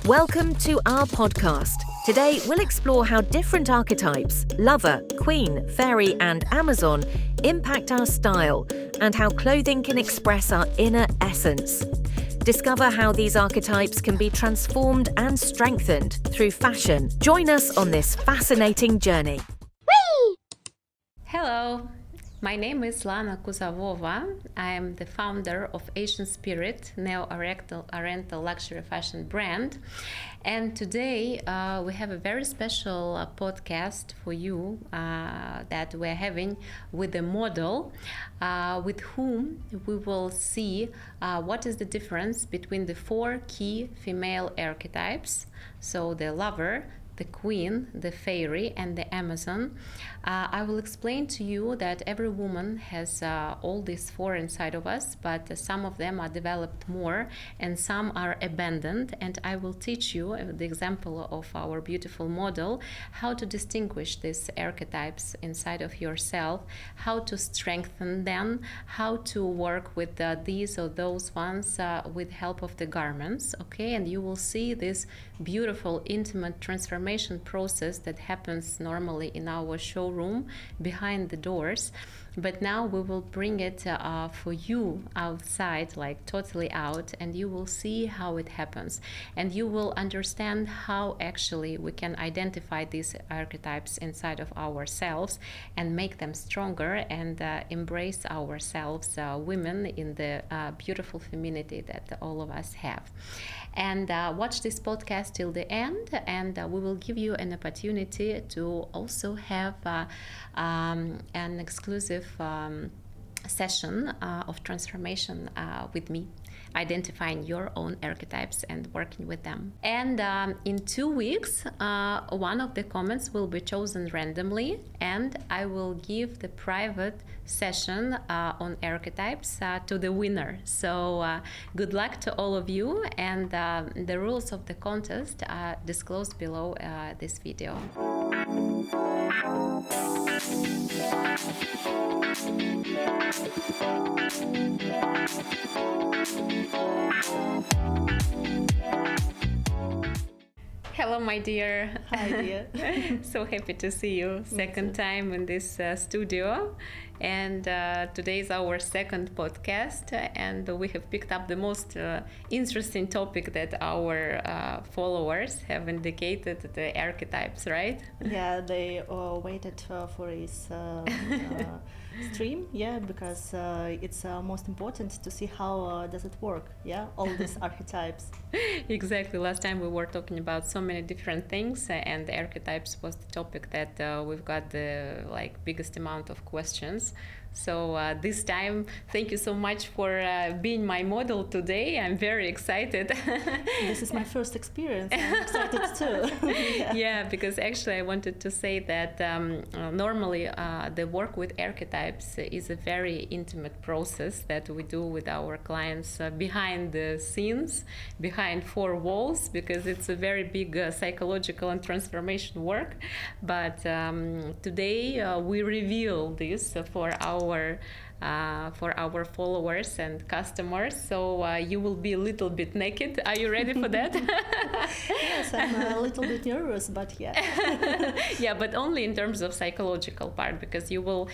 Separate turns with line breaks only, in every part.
Welcome to our podcast. Today, we'll explore how different archetypes, lover, queen, fairy, and Amazon, impact our style and how clothing can express our inner essence. Discover how these archetypes can be transformed and strengthened through fashion. Join us on this fascinating journey.
Hello, my name is Lana Kuzovova. I am the founder of Asian Spirit, neo-oriental luxury fashion brand. And today we have a very special podcast for you that we're having with a model with whom we will see what is the difference between the four key female archetypes. So the lover, the queen, the fairy, and the Amazon. I will explain to you that every woman has all these four inside of us, but some of them are developed more and some are abandoned. And I will teach you the example of our beautiful model, how to distinguish these archetypes inside of yourself, how to strengthen them, how to work with these or those ones with help of the garments, okay? And you will see this beautiful, intimate transformation process that happens normally in our showroom behind the doors. But now we will bring it for you outside, like totally out, and you will see how it happens. And you will understand how actually we can identify these archetypes inside of ourselves and make them stronger and embrace ourselves, women, in the beautiful femininity that all of us have. And watch this podcast till the end, and we will give you an opportunity to also have an exclusive session of transformation with me, identifying your own archetypes and working with them. And in 2 weeks, one of the comments will be chosen randomly, and I will give the private session on archetypes to the winner. So good luck to all of you, and the rules of the contest are disclosed below this video. Hello, my dear.
Hi, dear.
So happy to see you second time in this studio. And today is our second podcast, and we have picked up the most interesting topic that our followers have indicated, the archetypes, right?
Yeah, they waited for his stream, because it's most important to see how does it work, all these archetypes.
Exactly. Last time we were talking about so many different things, and the archetypes was the topic that we've got the biggest amount of questions. So this time, thank you so much for being my model today. I'm very excited.
This is my first experience. I'm excited too.
Yeah, because actually I wanted to say that normally the work with archetypes is a very intimate process that we do with our clients behind the scenes, behind four walls, because it's a very big psychological and transformation work. But today we reveal this for our followers and customers, so you will be a little bit naked. Are you ready for that?
Yes, I'm a little bit nervous, but yeah.
Yeah, but only in terms of psychological part, because you will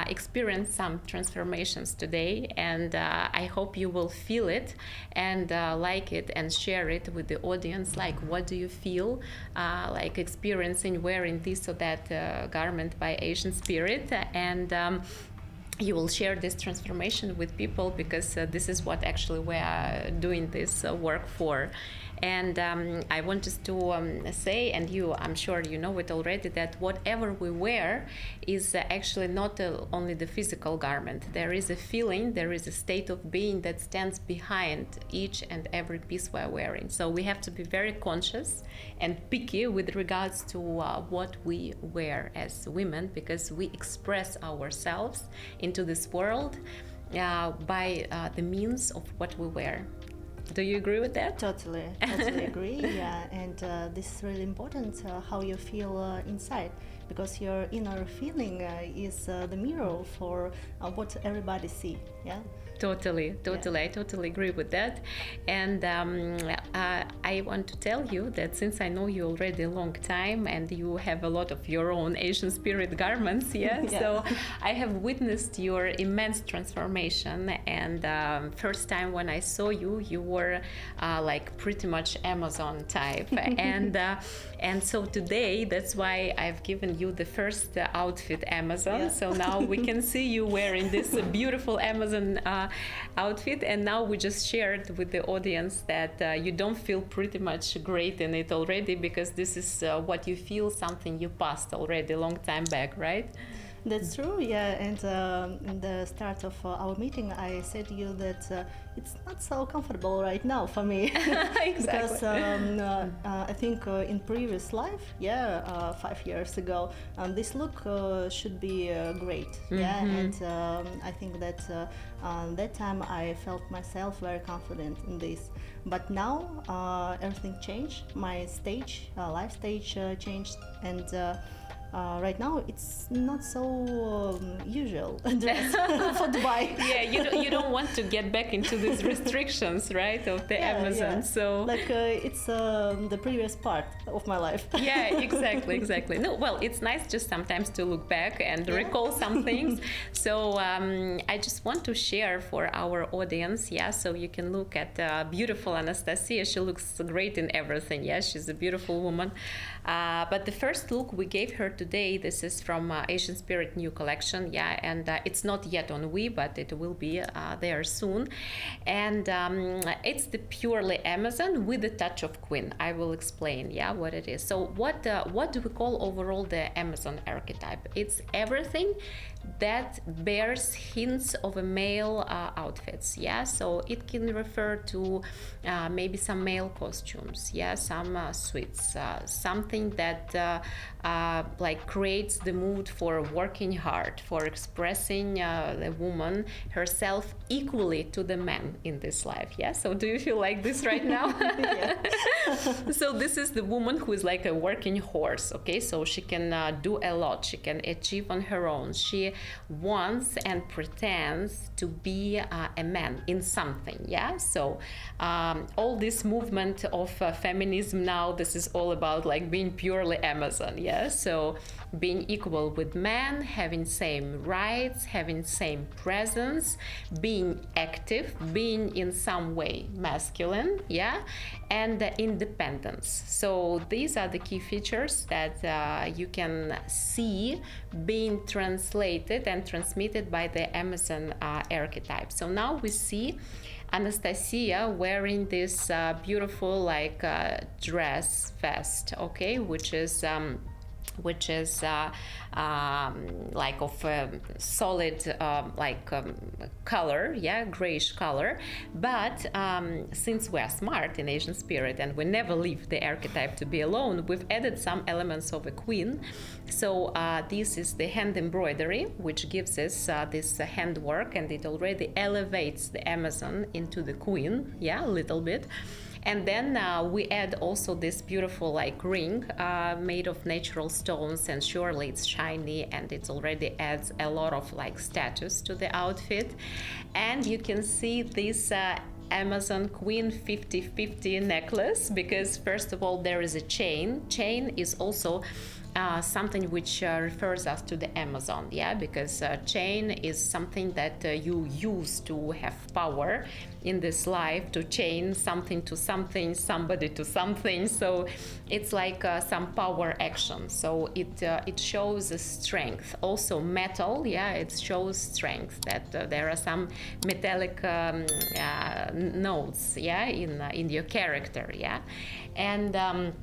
experience some transformations today, and I hope you will feel it and like it and share it with the audience. Like, what do you feel like experiencing wearing this or that garment by Asian Spirit? And you will share this transformation with people, because this is what actually we are doing this work for. And I wanted to say, and I'm sure you know it already, that whatever we wear is actually not only the physical garment. There is a feeling, there is a state of being that stands behind each and every piece we're wearing. So we have to be very conscious and picky with regards to what we wear as women, because we express ourselves into this world by the means of what we wear. Do you agree with that?
Totally agree. Yeah, and this is really important, how you feel inside, because your inner feeling is the mirror for what everybody see. Yeah.
Totally. I totally agree with that. And I want to tell you that since I know you already a long time and you have a lot of your own Asian spirit garments, so I have witnessed your immense transformation. And first time when I saw you, you were like pretty much Amazon type. And so today, that's why I've given you the first outfit Amazon. So now we can see you wearing this beautiful Amazon outfit, and now we just shared with the audience that you don't feel pretty much great in it already, because this is what you feel, something you passed already a long time back, right?
That's true, yeah. And in the start of our meeting, I said to you that it's not so comfortable right now for me.
Exactly.
Because I think in previous life, 5 years ago, this look should be great. Yeah, and I think that that time I felt myself very confident in this. But now everything changed. My stage, life stage changed, and right now it's not so usual dress for Dubai.
Yeah, you don't want to get back into these restrictions, right, of the Amazon.
Yeah.
So
like it's the previous part of my life.
Yeah, exactly. No, well, it's nice just sometimes to look back and recall some things. So I just want to share for our audience, so you can look at beautiful Anastasia. She looks great in everything. She's a beautiful woman. But the first look we gave her today, this is from Asian Spirit new collection, and it's not yet on We, but it will be there soon. And it's the purely Amazon with a touch of Queen. I will explain, what it is. So what do we call overall the Amazon archetype? It's everything that bears hints of a male outfits. So it can refer to maybe some male costumes, some suits, something that like creates the mood for working hard, for expressing the woman herself equally to the man in this life. So do you feel like this right now? So this is the woman who is like a working horse. So she can do a lot, she can achieve on her own, she wants and pretends to be a man in something. So all this movement of feminism now, this is all about like being purely Amazon. So being equal with men, having same rights, having same presence, being active, being in some way masculine, and independence. So these are the key features that you can see being translated and transmitted by the Amazon archetype. So now we see Anastasia wearing this beautiful like dress vest, which is like of solid color, grayish color. But since we are smart in Asian spirit and we never leave the archetype to be alone, we've added some elements of a queen. So this is the hand embroidery, which gives us this handwork, and it already elevates the Amazon into the queen, a little bit. And then we add also this beautiful like ring made of natural stones, and surely it's shiny and it already adds a lot of like status to the outfit. And you can see this Amazon Queen 50-50 necklace, because first of all there is a chain. Chain is also something which refers us to the Amazon, because chain is something that you use to have power in this life, to chain something to something, somebody to something. So it's like some power action. So it shows a strength. Also metal, it shows strength, that there are some metallic notes, in your character, and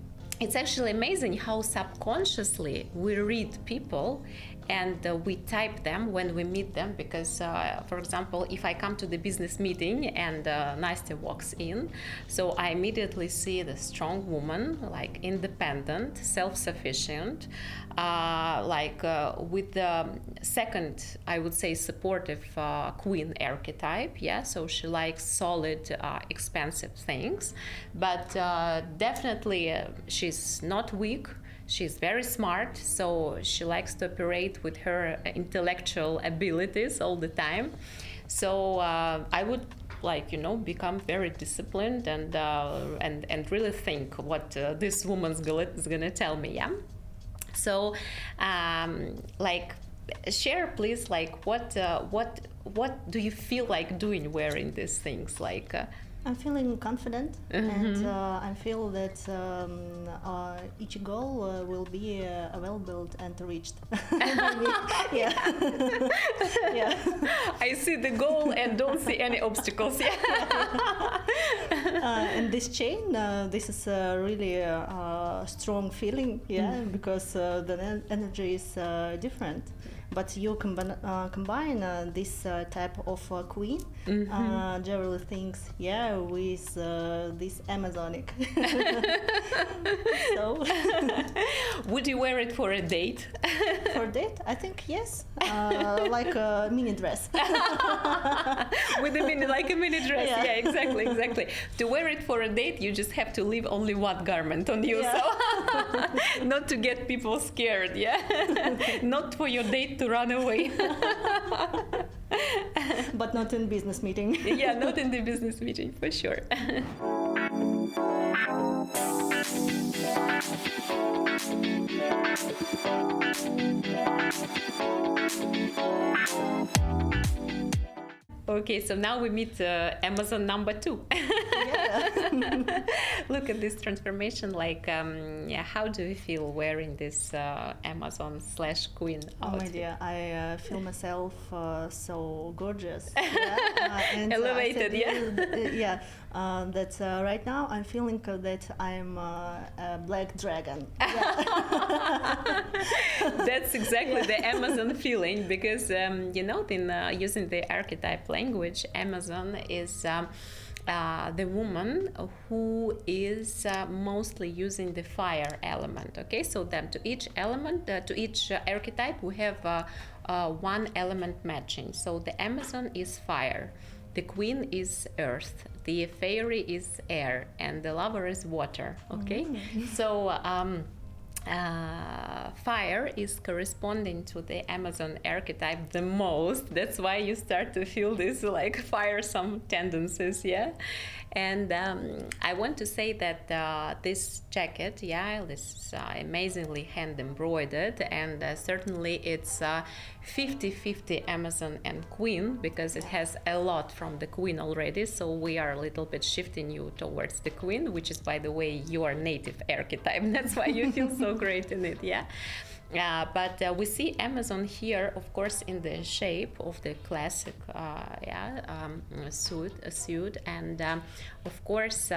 it's actually amazing how subconsciously we read people and we type them when we meet them, because for example, if I come to the business meeting and Nastya walks in, so I immediately see the strong woman, like independent, self-sufficient, with the second, I would say, supportive queen archetype, so she likes solid, expensive things, but definitely she's not weak. She's very smart, so she likes to operate with her intellectual abilities all the time. So I would become very disciplined and really think what this woman's is gonna tell me. Yeah. So share please, what do you feel like doing wearing these things,
I'm feeling confident, and I feel that each goal will be available and reached. Yeah. Yeah.
I see the goal and don't see any obstacles. Yeah.
And this chain, this is really a strong feeling, because the energy is different. But you combine this type of queen jewelry things, with this Amazonic. So,
would you wear it for a date?
For a date, I think yes, like a mini dress.
With a mini dress,
Yeah.
yeah, exactly. To wear it for a date, you just have to leave only one garment on you, so not to get people scared, not for your date to run away.
But not in business meeting.
Yeah, not in the business meeting, for sure. Okay, so now we meet Amazon number 2. Look at this transformation. How do you feel wearing this Amazon/Queen outfit?
Oh my dear, I feel myself so gorgeous. And
elevated,
that right now I'm feeling that I'm a black dragon.
That's exactly the Amazon feeling, because using the archetype language, Amazon is the woman who is mostly using the fire element. Okay, so then to each element, to each archetype, we have one element matching. So the Amazon is fire, the Queen is earth, the Fairy is air, and the Lover is water. Okay, so fire is corresponding to the Amazon archetype the most. That's why you start to feel this firesome tendencies, And I want to say that this jacket, this is amazingly hand embroidered, and certainly it's 50-50 Amazon and Queen, because it has a lot from the Queen already. So we are a little bit shifting you towards the Queen, which is, by the way, your native archetype. That's why you feel so great in it, but we see Amazon here, of course, in the shape of the classic suit, and of course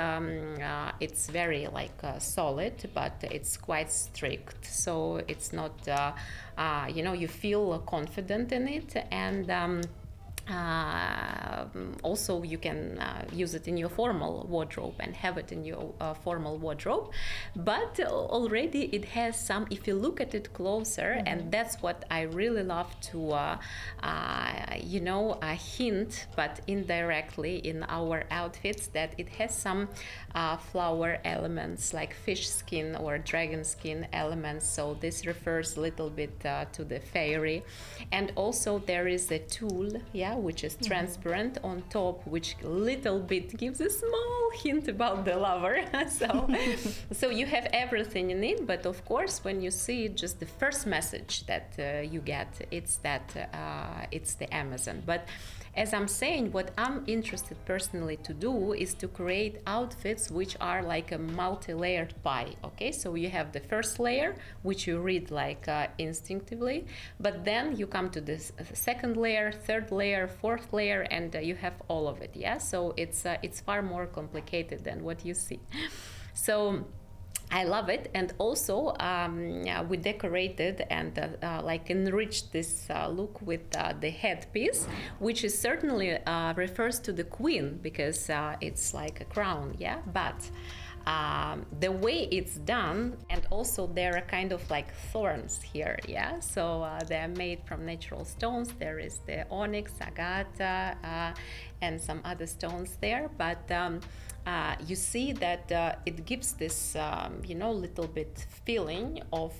it's very solid, but it's quite strict. So it's not, you feel confident in it, and also you can use it in your formal wardrobe and have it in your formal wardrobe, but already it has some, if you look at it closer, and that's what I really love to hint, but indirectly in our outfits, that it has some flower elements, like fish skin or dragon skin elements. So this refers a little bit to the fairy, and also there is a tulle, which is transparent on top, which little bit gives a small hint about the lover. So you have everything in it, but of course when you see it, just the first message that you get, it's that it's the Amazon. But as I'm saying, what I'm interested personally to do is to create outfits which are like a multi-layered pie. Okay, so you have the first layer, which you read instinctively, but then you come to this second layer, third layer, fourth layer, and you have all of it. So it's far more complicated than what you see. So I love it, and also we decorated and enriched this look with the headpiece, which is certainly refers to the Queen, because it's like a crown, but the way it's done, and also there are kind of thorns here, so they're made from natural stones. There is the onyx, agate, and some other stones there, but you see that it gives this, little bit feeling of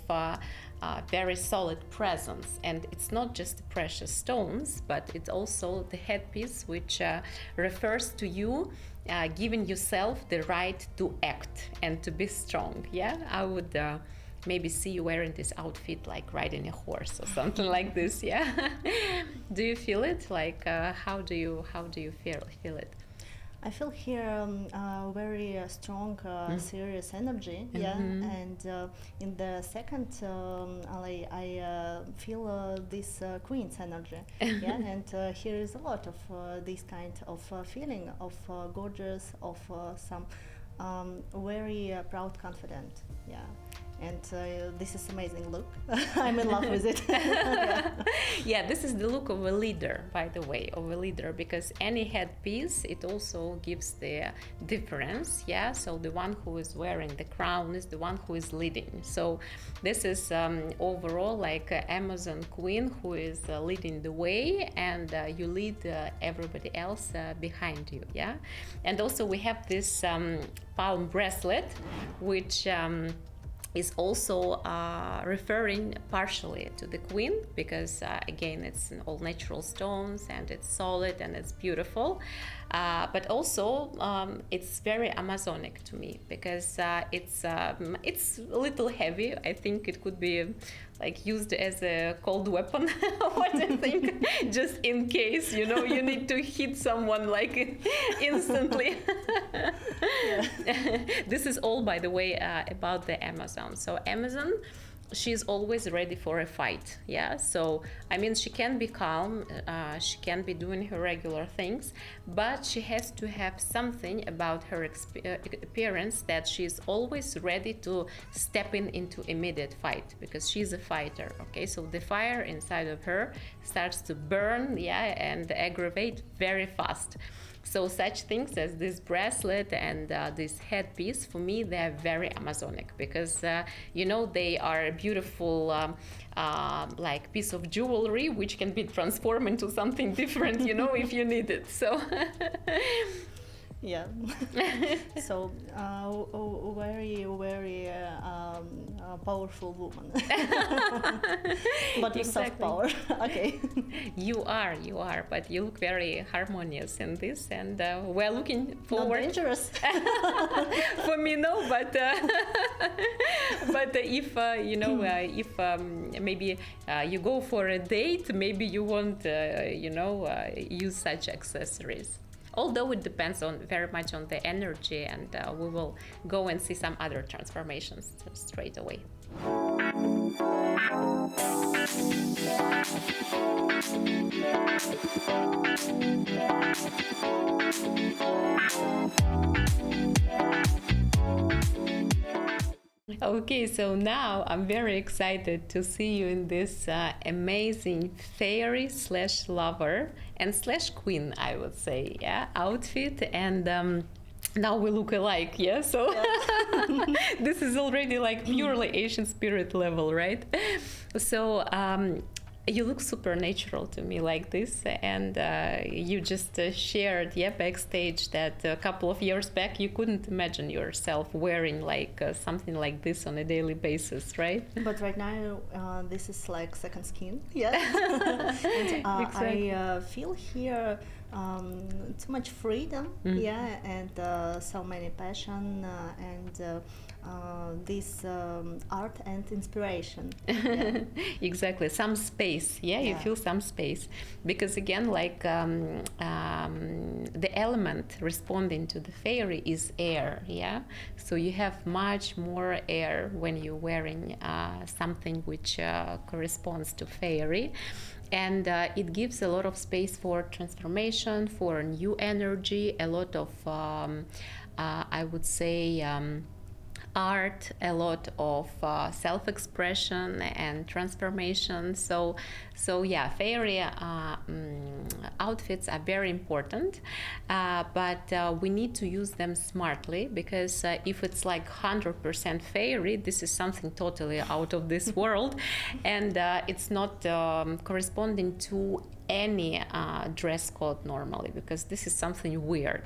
very solid presence. And it's not just the precious stones, but it's also the headpiece, which refers to you giving yourself the right to act and to be strong. Yeah, I would maybe see you wearing this outfit like riding a horse or something like this. Yeah. Do you feel it? Like how do you feel it?
I feel here very strong, serious energy. Yeah, and in the second, I feel this queen's energy. Yeah, and here is a lot of this kind of feeling of gorgeous, of some very proud, confident. Yeah. And this is amazing look. I'm in love with it. Yeah.
Yeah, this is the look of a leader, by the way, because any headpiece, it also gives the difference. Yeah, so the one who is wearing the crown is the one who is leading. So this is overall like Amazon queen who is leading the way, and you lead everybody else behind you. Yeah, and also we have this palm bracelet, which is also referring partially to the queen, because again, it's all natural stones and it's solid and it's beautiful, but also it's very Amazonic to me, because it's a little heavy. I think it could be like used as a cold weapon. What do you think? Just in case, you need to hit someone like instantly. This is all, by the way, about the Amazon. So Amazon, she's always ready for a fight. Yeah, so I mean, she can be calm, she can be doing her regular things, but she has to have something about her appearance that she's always ready to step into immediate fight, because she's a fighter. Okay, so the fire inside of her starts to burn, yeah, and aggravate very fast. So such things as this bracelet and this headpiece, for me, they're very Amazonic, because, they are a beautiful like piece of jewelry, which can be transformed into something different, if you need it. So
yeah. So very, very powerful woman. But with soft power. Okay.
You are, but you look very harmonious in this, and we're looking forward.
Not dangerous.
For me, no, but but if maybe you go for a date, maybe you won't use such accessories. Although it depends very much on the energy, and we will go and see some other transformations straight away. Okay, so now I'm very excited to see you in this amazing fairy / lover and / queen, I would say, yeah, outfit. And now we look alike, yeah? So yeah. This is already like purely Asian spirit level, right? So you look super natural to me like this, and you just shared, backstage that a couple of years back you couldn't imagine yourself wearing like something like this on a daily basis, right?
But right now this is like second skin, yeah. And
exactly.
I feel here too much freedom, yeah, and so many passion and this art and inspiration. Yeah.
Exactly, some space, you feel some space, because again, like the element responding to the fairy is air, yeah, so you have much more air when you're wearing something which corresponds to fairy. And it gives a lot of space for transformation, for new energy, a lot of, I would say, art, a lot of self-expression and transformation. So yeah, fairy outfits are very important, but we need to use them smartly, because if it's like 100% fairy, this is something totally out of this world, and it's not corresponding to any dress code normally, because this is something weird.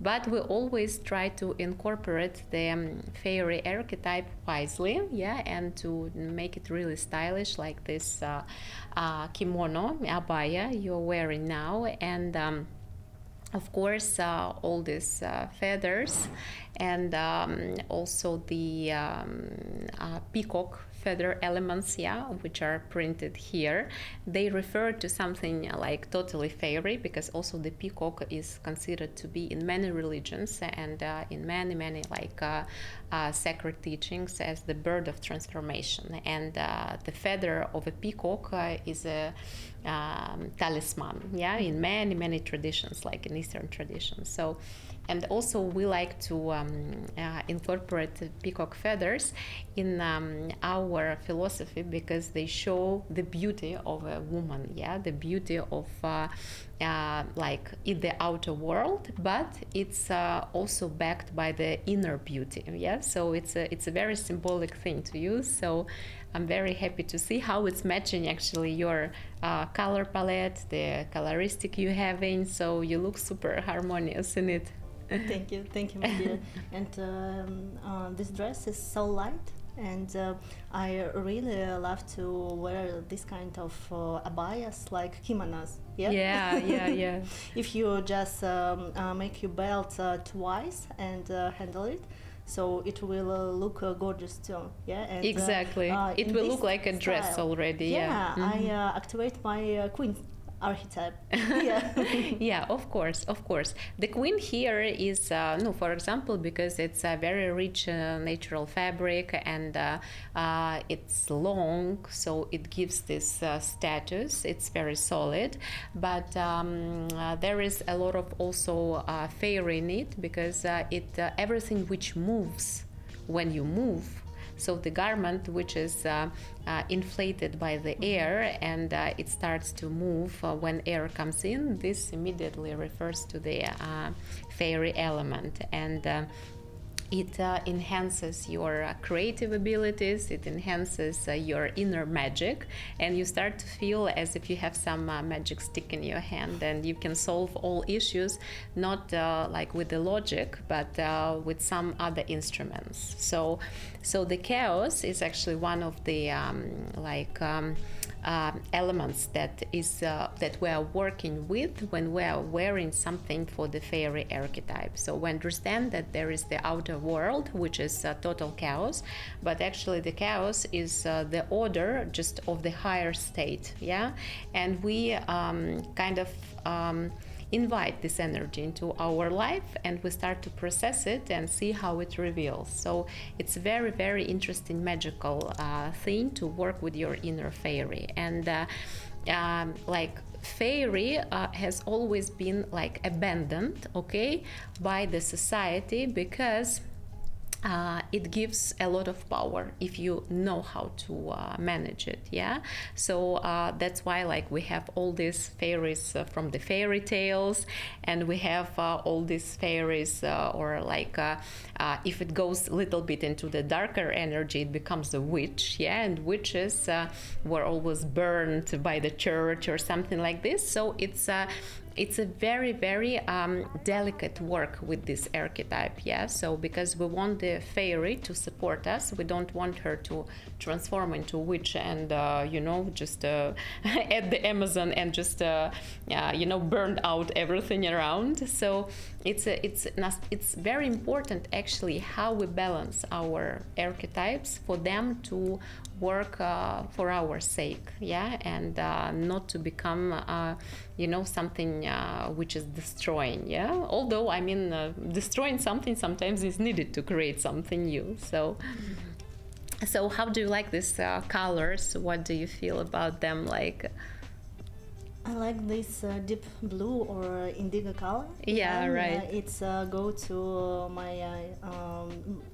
But we always try to incorporate the fairy archetype wisely, yeah, and to make it really stylish, like this kimono, abaya you're wearing now, and of course, all these feathers, and also the peacock feather elements, yeah, which are printed here. They refer to something like totally fairy, because also the peacock is considered to be in many religions and in many like sacred teachings as the bird of transformation. And the feather of a peacock is a talisman, yeah, in many traditions, like in Eastern traditions. So, and also we like to incorporate the peacock feathers in our philosophy, because they show the beauty of a woman, yeah, the beauty of like in the outer world, but it's also backed by the inner beauty, yeah. So it's a very symbolic thing to use. So I'm very happy to see how it's matching actually your color palette, the coloristic you having. So you look super harmonious in it.
Thank you, my dear. And this dress is so light, and I really love to wear this kind of abayas, like kimonos. Yeah,
yeah.
If you just make your belt twice and handle it, so it will look gorgeous too. Yeah, and,
exactly. It will look like a dress already.
Yeah,
Mm-hmm.
I activate my queen archetype. Yeah.
Yeah, of course. The queen here is no, for example, because it's a very rich natural fabric, and it's long, so it gives this status. It's very solid, but there is a lot of also fairy in it, because it everything which moves when you move. So the garment, which is inflated by the air, and it starts to move when air comes in, this immediately refers to the fairy element. And it enhances your creative abilities, it enhances your inner magic, and you start to feel as if you have some magic stick in your hand, and you can solve all issues, not like with the logic, but with some other instruments. So the chaos is actually one of the elements that we are working with when we are wearing something for the fairy archetype. So we understand that there is the outer world, which is total chaos, but actually the chaos is the order just of the higher state, yeah. And we kind of invite this energy into our life, and we start to process it and see how it reveals. So it's a very interesting magical thing to work with your inner fairy. And like fairy has always been like abandoned, okay, by the society, because it gives a lot of power if you know how to manage it, yeah. So that's why like we have all these fairies from the fairy tales, and we have all these fairies or like if it goes a little bit into the darker energy, it becomes a witch, yeah. And witches were always burned by the church or something like this. So it's a very delicate work with this archetype, yeah. So because we want the fairy to support us, we don't want her to transform into a witch and just at the Amazon and just burn out everything around. So it's very important actually how we balance our archetypes for them to work for our sake, yeah, and not to become something which is destroying, yeah. Although I mean destroying something sometimes is needed to create something new. So how do you like these colors? What do you feel about them? Like,
I like this deep blue or indigo color.
Yeah, right.
It's go to my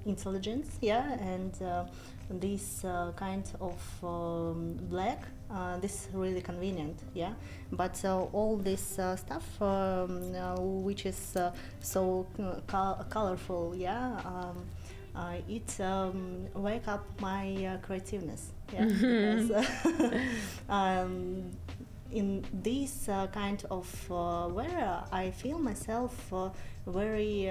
intelligence, yeah, and this kind of black. This is really convenient, yeah. But all this stuff, which is so colorful, yeah. It wake up my creativeness, yeah. Because, in this kind of where I feel myself very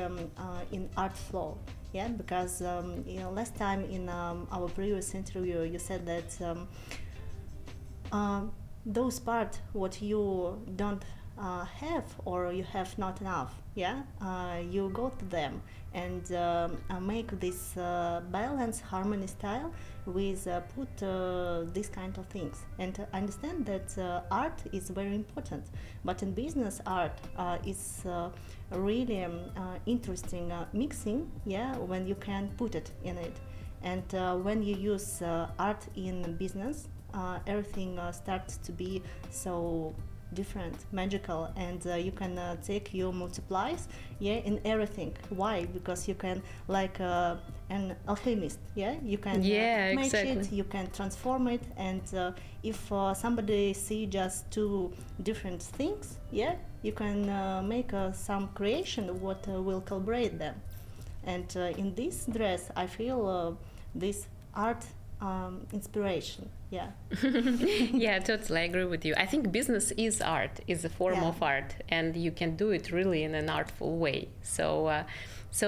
in art flow. Yeah, because last time in our previous interview you said that those parts what you don't have or you have not enough, yeah, you go to them and make this balance harmony style with put these kind of things. And I understand that art is very important, but in business art is really interesting mixing, yeah, when you can put it in it. And when you use art in business, everything starts to be so different, magical, and you can take your multiplies, yeah, in everything. Why? Because you can, like an alchemist, yeah, you can match it, you can transform it, and if somebody see just two different things, yeah, you can make some creation what will collaborate them. And in this dress I feel this art inspiration, yeah.
Yeah, totally, I agree with you. I think business is art, is a form of art, and you can do it really in an artful way. So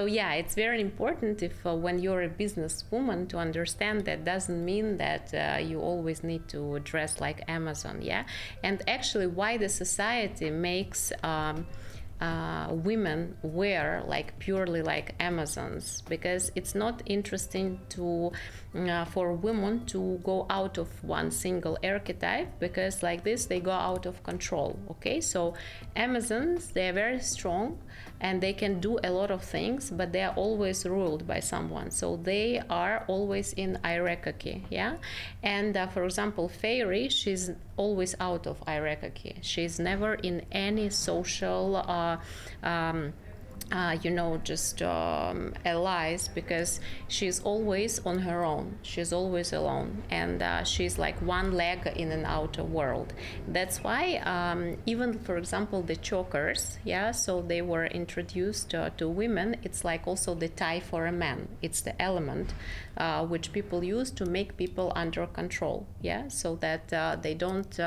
yeah, it's very important if when you're a businesswoman to understand that doesn't mean that you always need to dress like Amazon, yeah. And actually, why the society makes women wear like purely like Amazons, because it's not interesting to for women to go out of one single archetype, because like this they go out of control. Okay, so Amazons, they're very strong and they can do a lot of things, but they are always ruled by someone, so they are always in hierarchy, yeah. And for example, fairy, she's always out of hierarchy, she's never in any social just allies, because she's always on her own, she's always alone, and she's like one leg in an outer world. That's why even, for example, the chokers, yeah, so they were introduced to women. It's like also the tie for a man. It's the element which people use to make people under control, yeah, so that they don't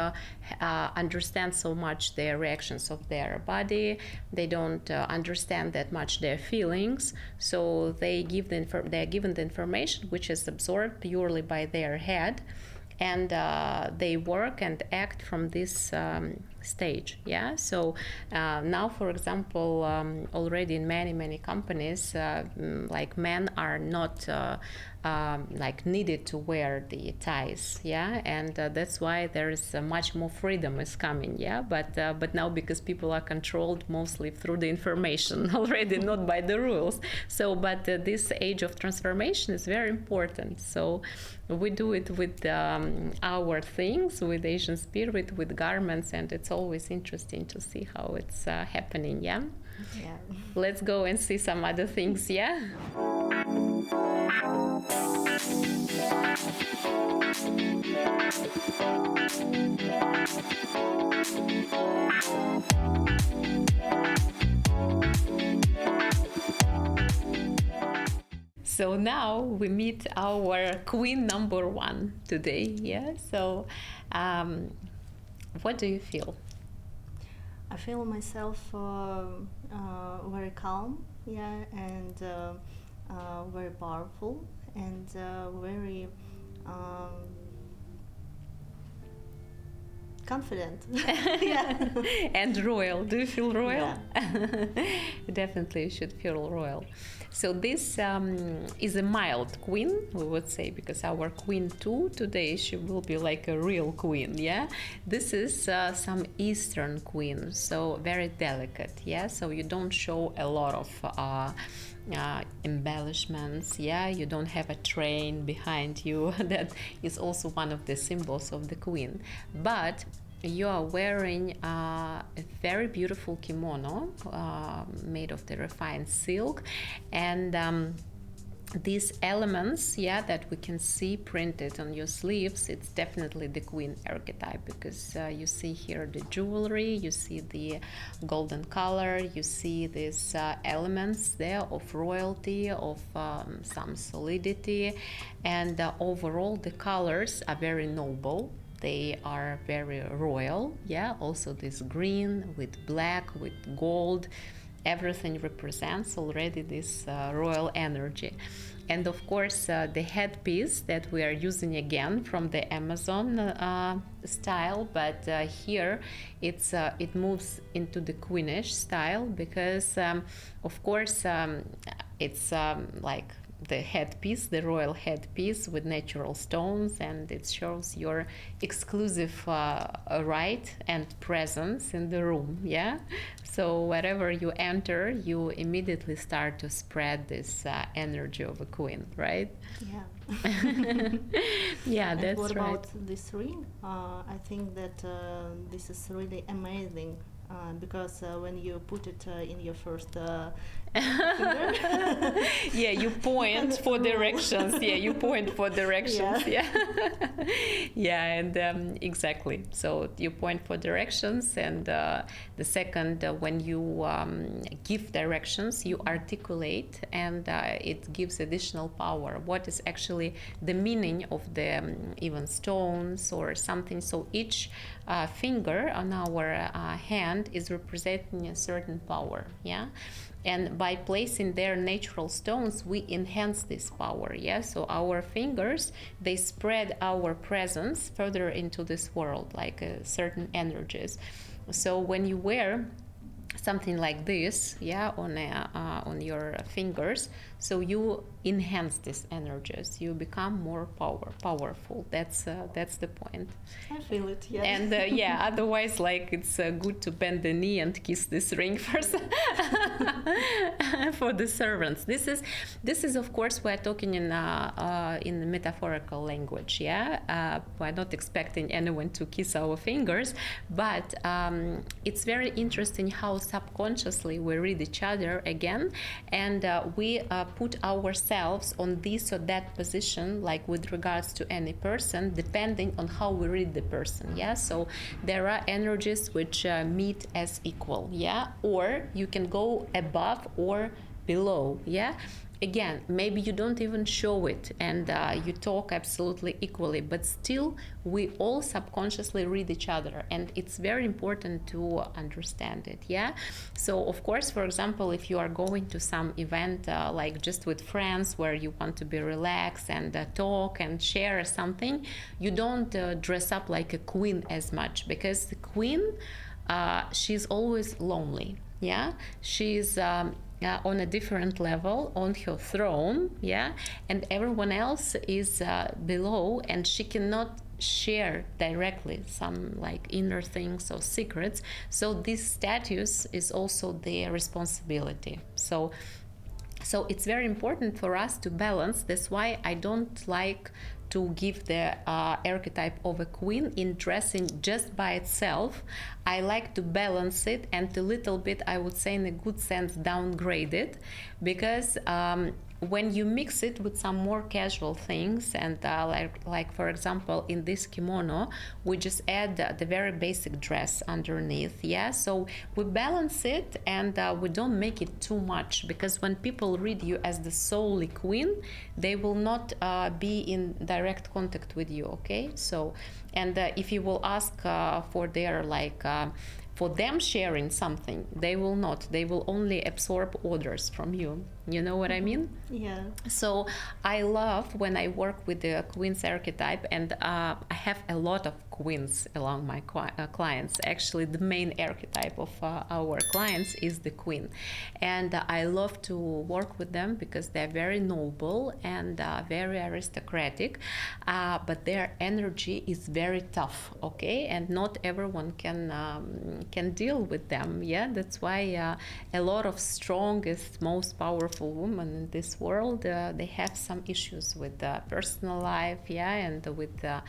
understand so much the reactions of their body, they don't understand that much their feelings, so they are given the information which is absorbed purely by their head, and they work and act from this stage, yeah. So now, for example, already in many companies, like men are not like needed to wear the ties, yeah, and that's why there is much more freedom is coming, yeah. But now, because people are controlled mostly through the information already, not by the rules. So, but this age of transformation is very important. So we do it with our things, with Asian spirit, with garments, and it's always interesting to see how it's happening, yeah.
Yeah.
Let's go and see some other things, yeah. So now we meet our queen number one today, yeah. So what do you feel?
I feel myself very calm, yeah, and very powerful, and very confident. Yeah.
And royal. Do you feel royal?
Yeah.
Definitely, you should feel royal. So this is a mild queen, we would say, because our queen 2 today, she will be like a real queen, yeah. This is some Eastern queen, so very delicate, yeah. So you don't show a lot of embellishments, yeah. You don't have a train behind you. That is also one of the symbols of the queen. But you are wearing a very beautiful kimono made of the refined silk, and these elements, yeah, that we can see printed on your sleeves, it's definitely the queen archetype, because you see here the jewelry, you see the golden color, you see these elements there of royalty, of some solidity, and overall the colors are very noble. they are very royal. Yeah, also this green with black, with gold, everything represents already this royal energy. And of course, the headpiece that we are using again from the Amazon style, but here it moves into the queenish style because, of course, it's like the headpiece, the royal headpiece with natural stones, and it shows your exclusive right and presence in the room. Yeah, so wherever you enter, you immediately start to spread this energy of a queen, right?
Yeah.
Yeah,
And
that's
what
right.
about this ring? I think that this is really amazing because when you put it in your first finger,
Yeah, you point for directions. Yeah, you point for directions. Yeah, yeah, and exactly. So you point for directions, and the second, when you give directions, you articulate, and it gives additional power. What is actually the meaning of the even stones or something? So each finger on our hand is representing a certain power. Yeah. And by placing their natural stones, we enhance this power. Yeah, so our fingers, they spread our presence further into this world, like certain energies. So when you wear something like this, yeah, on your fingers, so you enhance these energies, you become more powerful. That's the point.
I feel it. Yeah.
And yeah, otherwise, like, it's good to bend the knee and kiss this ring first for the servants. This is of course, we're talking in the metaphorical language. Yeah, we're not expecting anyone to kiss our fingers, but it's very interesting how subconsciously we read each other again, and we put ourselves on this or that position, like with regards to any person, depending on how we read the person. Yeah, so there are energies which meet as equal. Yeah, or you can go above or below. Yeah, again, maybe you don't even show it, and you talk absolutely equally, but still we all subconsciously read each other, and it's very important to understand it. Yeah, so of course, for example, if you are going to some event like just with friends where you want to be relaxed and talk and share something, you don't dress up like a queen as much, because the queen, she's always lonely. Yeah, she's on a different level on her throne. Yeah, and everyone else is below, and she cannot share directly some like inner things or secrets. So this status is also their responsibility. So it's very important for us to balance. That's why I don't like to give the archetype of a queen in dressing just by itself. I like to balance it and a little bit, I would say in a good sense, downgrade it, because when you mix it with some more casual things, and like for example in this kimono, we just add the very basic dress underneath. Yeah, so we balance it, and we don't make it too much, because when people read you as the solely queen, they will not be in direct contact with you. Okay, so and if you will ask for their like for them sharing something, they will not. They will only absorb orders from you. You know what I mean?
Yeah.
So I love when I work with the queen's archetype, and I have a lot of queens along my clients. Actually, the main archetype of our clients is the queen, and I love to work with them because they're very noble and very aristocratic, but their energy is very tough. Okay, and not everyone can deal with them. Yeah, that's why a lot of strongest, most powerful women in this world, they have some issues with personal life, yeah, and with the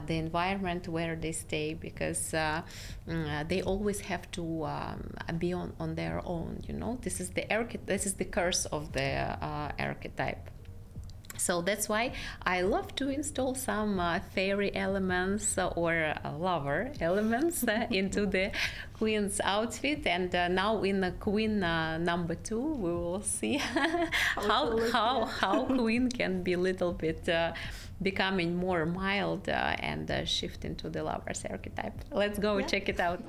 environment where they stay, because they always have to be on their own. You know, this is the curse of the archetype. So that's why I love to install some fairy elements or lover elements into the queen's outfit. And now in the queen number 2, we will see how queen can be a little bit becoming more mild and shift into the lover's archetype. Let's go check it out.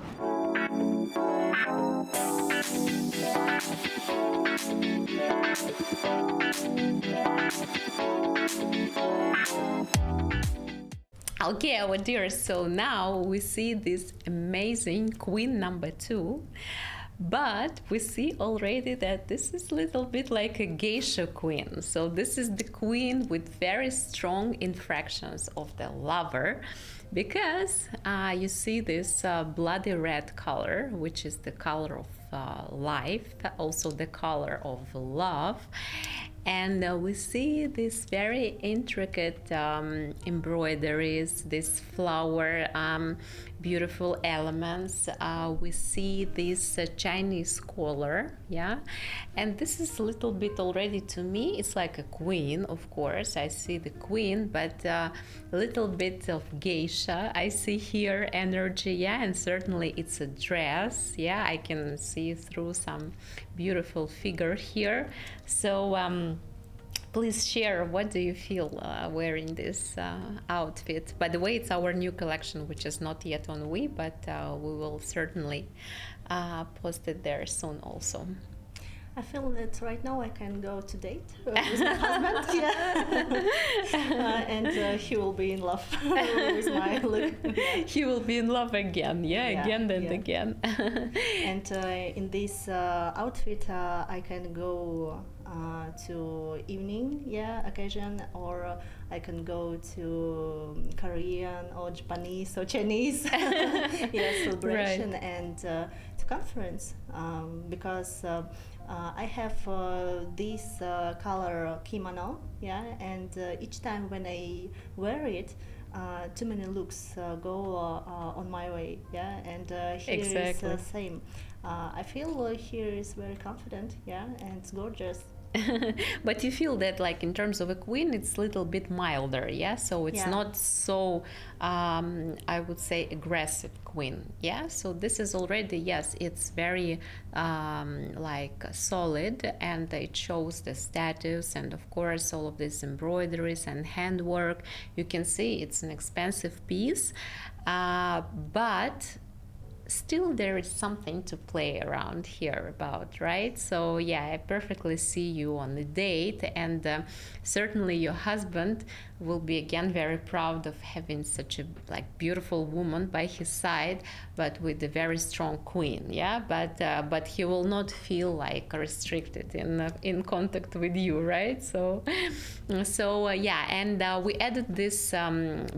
Okay, our dears, so now we see this amazing queen number 2, but we see already that this is a little bit like a geisha queen. So this is the queen with very strong infractions of the lover, because you see this bloody red color, which is the color of life, also the color of love. And we see these very intricate embroideries, this flower, beautiful elements. We see this Chinese collar, yeah? And this is a little bit already, to me, it's like a queen, of course. I see the queen, but a little bit of geisha. I see here energy, yeah? And certainly it's a dress, yeah? I can see through some beautiful figure here. So please share, what do you feel wearing this outfit? By the way, it's our new collection, which is not yet on We, but we will certainly post it there soon also.
I feel that right now I can go to date with my husband, yeah. And he will be in love with my look.
He will be in love again, again and again.
And in this outfit, I can go to evening, occasion, or I can go to Korean or Japanese or Chinese, celebration,
right.
And to conference, because I have this color kimono, and each time when I wear it, too many looks go on my way, and here
exactly.
is same. I feel here is very confident, and it's gorgeous.
But you feel that, like, in terms of a queen, it's a little bit milder, so it's not so I would say aggressive queen, so this is already, yes, it's very like solid, and it shows the status, and of course all of these embroideries and handwork. You can see it's an expensive piece, but still there is something to play around here about, right? So I perfectly see you on the date, and certainly your husband will be again very proud of having such a beautiful woman by his side, but with a very strong queen, but he will not feel restricted in contact with you, right? So and we added this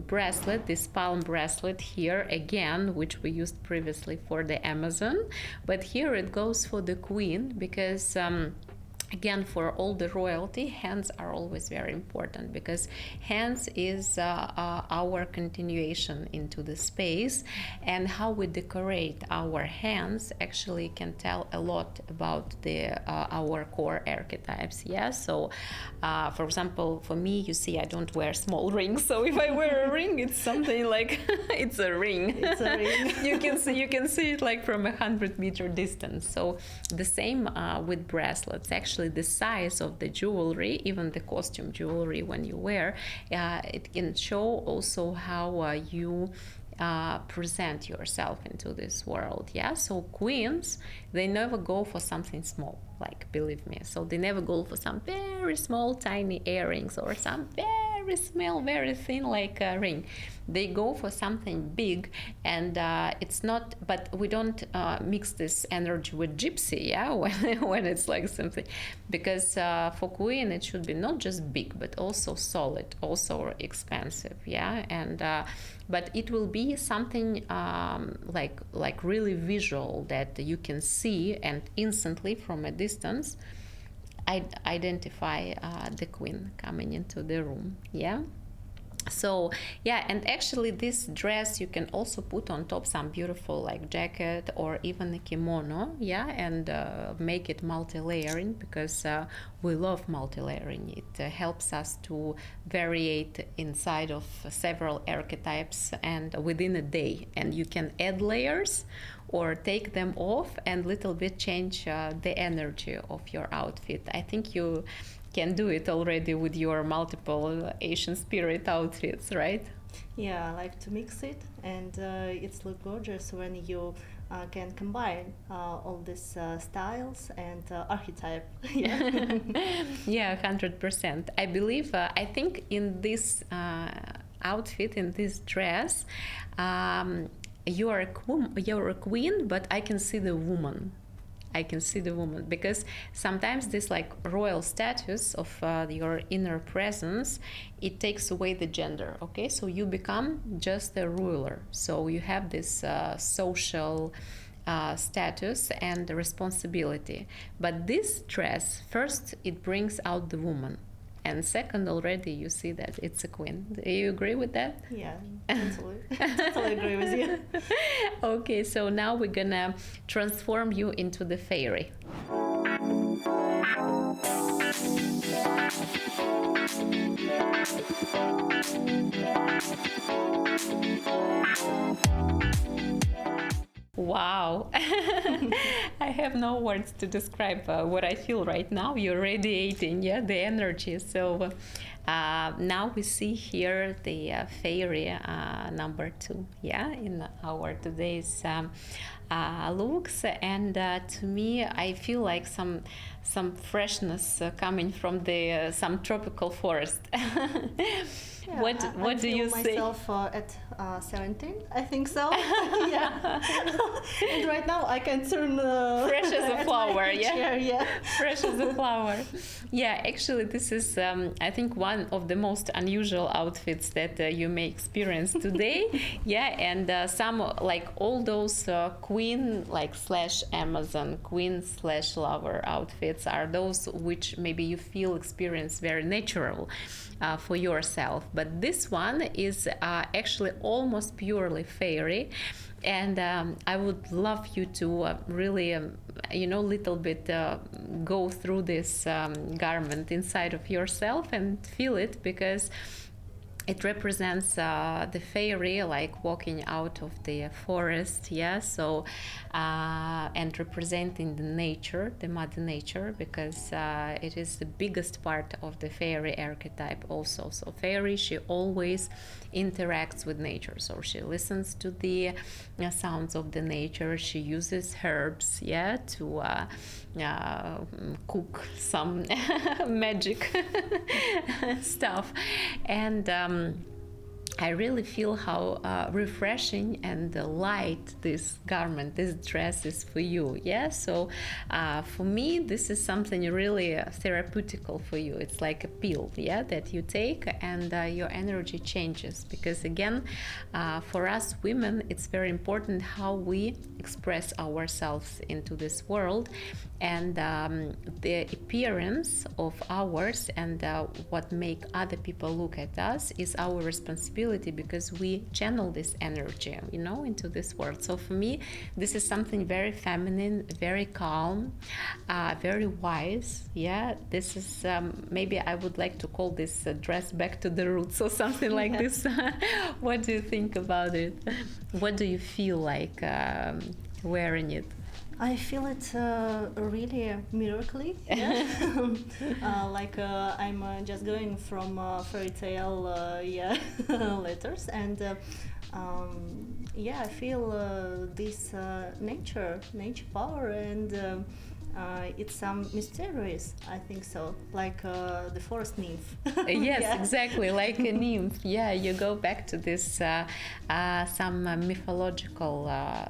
bracelet, this palm bracelet here again, which we used previously for the Amazon, but here it goes for the queen, because again, for all the royalty, hands are always very important, because hands is our continuation into the space, and how we decorate our hands actually can tell a lot about our core archetypes. So for example, for me, you see, I don't wear small rings, so if I wear a ring, it's something like it's a ring.
It's a ring.
you can see it from 100-meter distance. So the same with bracelets. Actually, the size of the jewelry, even the costume jewelry when you wear, it can show also how you present yourself into this world. So queens, they never go for something small, believe me. So they never go for some very small tiny earrings or some very small, very thin ring. They go for something big, and it's not, but we don't mix this energy with gypsy, when it's something, because for queen it should be not just big, but also solid, also expensive, and but it will be something like really visual, that you can see and instantly from a distance identify the queen coming into the room, So yeah, and actually this dress you can also put on top some beautiful like jacket or even a kimono, yeah, and make it multi-layering, because we love multi-layering. It helps us to variate inside of several archetypes and within a day, and you can add layers or take them off and little bit change the energy of your outfit. I think you can do it already with your multiple Asian spirit outfits, right?
Yeah, I like to mix it, and it's look gorgeous when you can combine all these styles and archetype. Yeah.
Yeah, 100%. I believe, I think in this outfit, in this dress, you're a queen, but I can see the woman. I can see the woman, because sometimes this like royal status of your inner presence, it takes away the gender. Okay, so you become just a ruler, so you have this social status and responsibility. But this dress, first it brings out the woman, and second, already you see that it's a queen. Do you agree with that?
Yeah, totally. Totally agree with you.
Okay, so now we're gonna transform you into the fairy. Wow. I have no words to describe what I feel right now. You're radiating, yeah, the energy. So now we see here the fairy number 2, yeah, in our today's looks. And to me, I feel like some freshness coming from the some tropical forest.
Yeah,
What do you
say? I
say?
feel myself at 17, I think so. Yeah. And right now I can turn
fresh as a flower, yeah?
Chair, yeah.
Fresh as a flower. Yeah, actually this is I think one of the most unusual outfits that you may experience today. Yeah, and some like all those queen like slash Amazon, queen slash lover outfits are those which maybe you feel experience very natural for yourself. But this one is actually almost purely fairy, and I would love you to really little bit go through this garment inside of yourself and feel it, because it represents the fairy like walking out of the forest, yeah, so and representing the nature, the mother nature, because it is the biggest part of the fairy archetype also. So fairy, she always interacts with nature, so she listens to the sounds of the nature, she uses herbs, yeah, to cook some magic stuff. And I really feel how refreshing and light this garment, this dress is for you. Yeah, so for me, this is something really therapeutical for you. It's like a pill, yeah, that you take, and your energy changes. Because again, for us women, it's very important how we express ourselves into this world, and the appearance of ours and what make other people look at us is our responsibility, because we channel this energy, into this world. So for me, this is something very feminine, very calm, very wise. Yeah, this is maybe I would like to call this dress back to the roots or something like this. What do you think about it? What do you feel like wearing it?
I feel it really miraculously, yeah. Like I'm just going from fairy tale, yeah, letters, and yeah, I feel this nature power, and it's mysterious, I think so, like the forest nymph.
Yes,
Yeah.
exactly, like a nymph. Yeah, you go back to this some mythological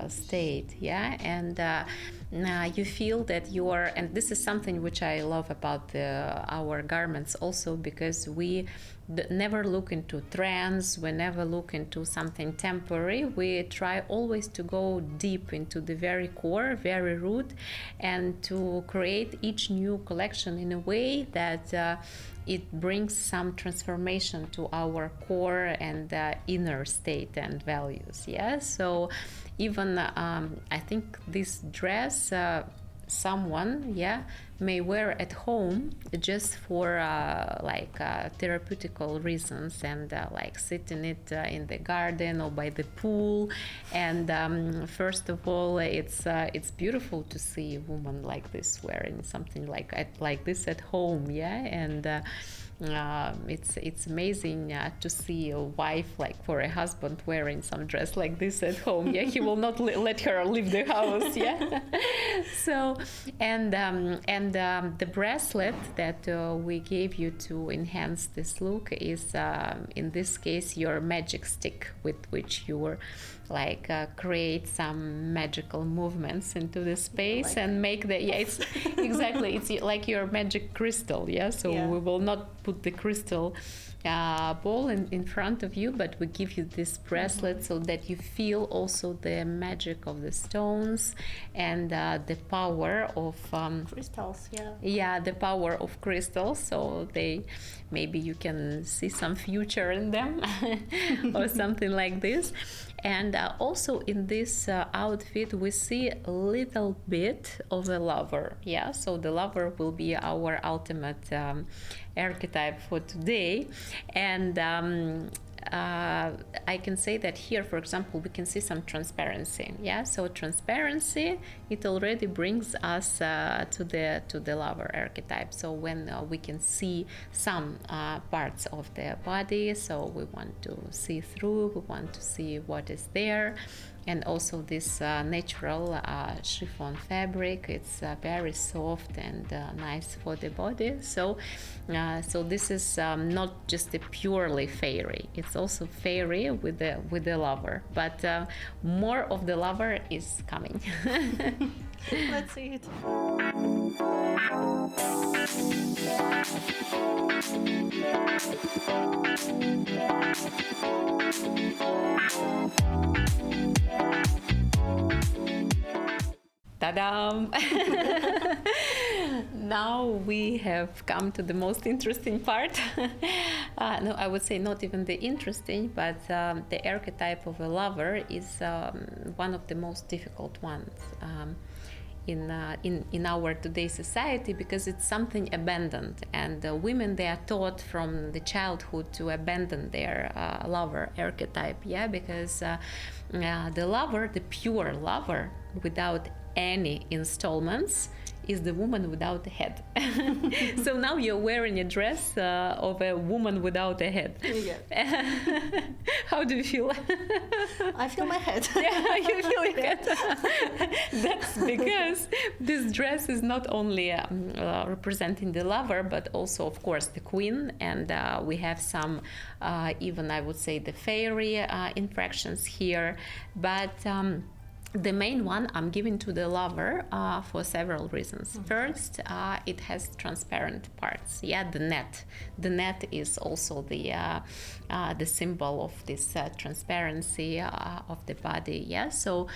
state, yeah, and you feel that you are, and this is something which I love about our garments also, because we never look into trends, we never look into something temporary. We try always to go deep into the very core, very root, and to create each new collection in a way that it brings some transformation to our core and inner state and values. Yeah, so even I think this dress someone may wear at home just for therapeutical reasons, and like sit in it in the garden or by the pool. And first of all, it's beautiful to see a woman like this wearing something like this at home, and it's amazing to see a wife, like for a husband, wearing some dress like this at home. He will not let her leave the house. So and the bracelet that we gave you to enhance this look is in this case your magic stick, with which you were create some magical movements into the space and make the it's exactly, it's like your magic crystal. So we will not put the crystal ball in front of you, but we give you this bracelet so that you feel also the magic of the stones and the power of
crystals.
The power of crystals, so maybe you can see some future in them or something like this. And also in this outfit we see a little bit of a lover. So the lover will be our ultimate archetype for today. And I can say that here, for example, we can see some transparency. So transparency, it already brings us to the lover archetype. So when we can see some parts of the body, so we want to see through, we want to see what is there. And also this natural chiffon fabric, it's very soft and nice for the body. So this is not just a purely fairy, it's also fairy with the lover, but more of the lover is coming.
Let's see it.
Ta-da! Now we have come to the most interesting part. No, I would say not even the interesting, but the archetype of a lover is one of the most difficult ones in our today's society, because it's something abandoned, and women, they are taught from the childhood to abandon their lover archetype, because the lover, the pure lover without any installments, is the woman without a head. So now you're wearing a dress of a woman without a head. How do you feel?
I feel my head.
You feel your head. That's because this dress is not only representing the lover, but also, of course, the queen. And we have some, even I would say, the fairy infractions here. But the main one I'm giving to the lover for several reasons. First, it has transparent parts. The net. The net is also the symbol of this transparency of the body. So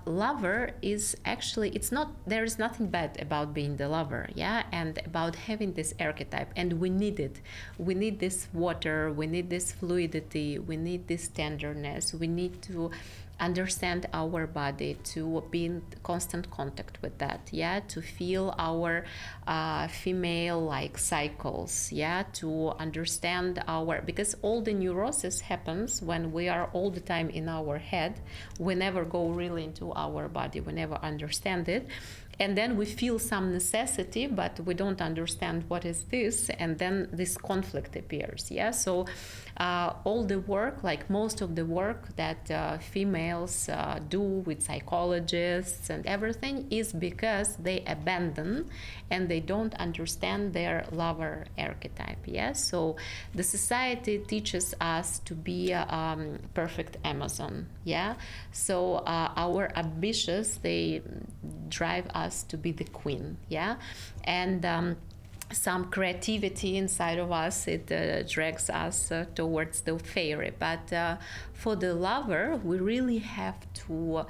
lover is actually, there is nothing bad about being the lover. And about having this archetype, and we need it. We need this water, we need this fluidity, we need this tenderness, we need to understand our body, to be in constant contact with that, to feel our female like cycles, to understand because all the neurosis happens when we are all the time in our head. We never go really into our body, we never understand it. And then we feel some necessity, but we don't understand what is this, and then this conflict appears. So all the work, like most of the work that females do with psychologists and everything, is because they abandon and they don't understand their lover archetype. So the society teaches us to be perfect Amazon. So our ambitions, they drive us to be the queen. And some creativity inside of us, it drags us towards the fairy. But for the lover, we really have to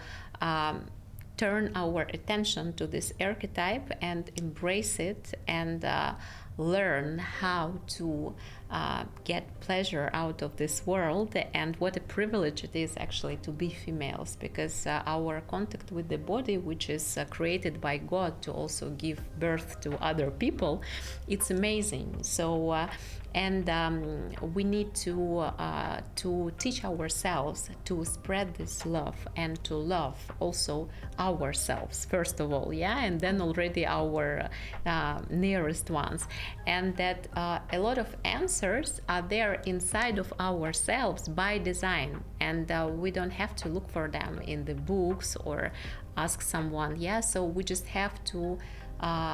turn our attention to this archetype and embrace it and learn how to get pleasure out of this world, and what a privilege it is actually to be females, because our contact with the body, which is created by God to also give birth to other people, it's amazing. So we need to teach ourselves to spread this love and to love also ourselves first of all, and then already our nearest ones, and that a lot of answers are there inside of ourselves by design, and we don't have to look for them in the books or ask someone. So we just have to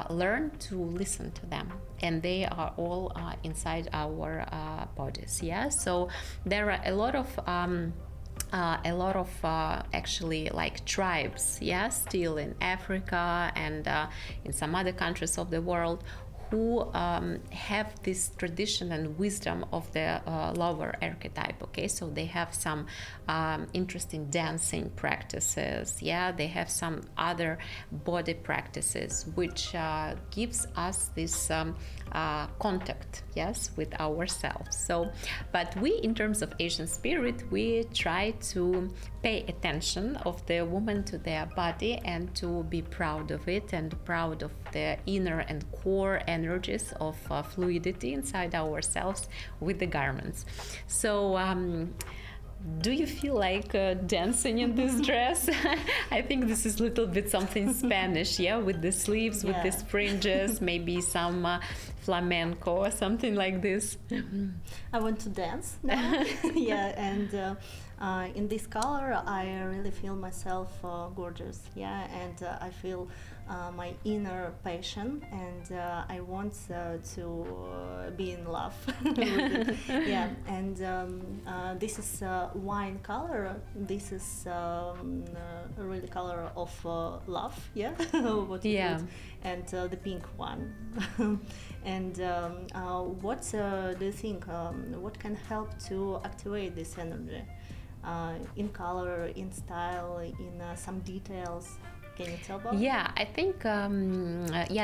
learn to listen to them, and they are all inside our bodies. So there are a lot of actually like tribes, still in Africa and in some other countries of the world, who have this tradition and wisdom of the lover archetype. So they have some interesting dancing practices. They have some other body practices, which gives us this contact, with ourselves. So, but we, in terms of Asian spirit, we try to pay attention of the woman to their body and to be proud of it and proud of the inner and core energies of fluidity inside ourselves with the garments. So do you feel like dancing in this dress? I think this is a little bit something Spanish, with the sleeves, with the fringes, maybe some flamenco or something like this.
I want to dance now. And in this color I really feel myself gorgeous, and I feel my inner passion, and I want to be in love with it. And this is wine color. This is really color of love, what you put, and the pink one. And what do you think, what can help to activate this energy in color, in style, in some details? Can you tell about?
I think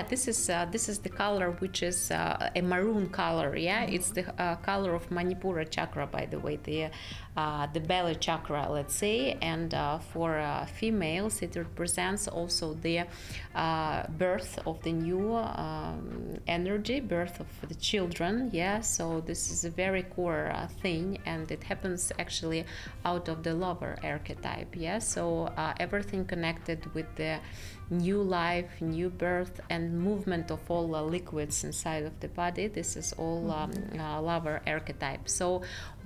this is the color which is a maroon color. It's the color of Manipura chakra, by the way, the belly chakra, let's say. And for females, it represents also the birth of the new energy, birth of the children. So this is a very core thing, and it happens actually out of the lover archetype. So everything connected with the new life, new birth, and movement of all liquids inside of the body, this is all lover archetype. So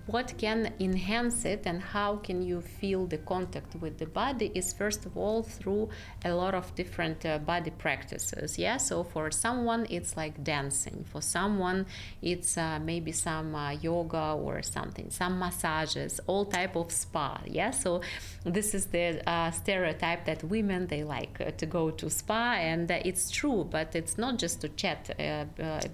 what can enhance it and how can you feel the contact with the body is, first of all, through a lot of different body practices. So for someone it's like dancing, for someone it's maybe some yoga or something, some massages, all type of spa. So this is the stereotype that women, they like to go to spa, and it's true, but it's not just to chat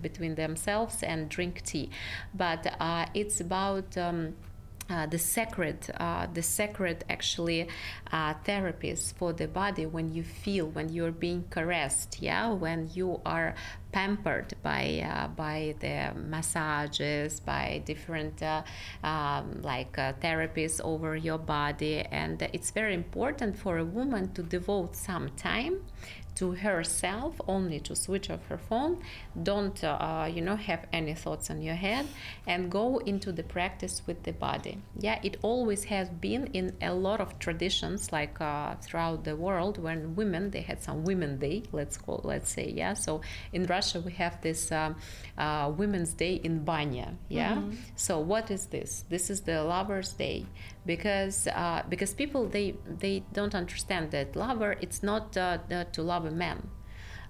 between themselves and drink tea, but it's about the sacred actually therapies for the body, when you feel, when you're being caressed, when you are pampered by the massages, by different therapies over your body. And it's very important for a woman to devote some time to herself, only to switch off her phone, don't have any thoughts on your head, and go into the practice with the body. It always has been in a lot of traditions, like throughout the world, when women, they had some women day, let's say. So in Russia we have this women's day in Banya. So what is this? This is the lovers day, because people, they don't understand that lover, it's not to love a man.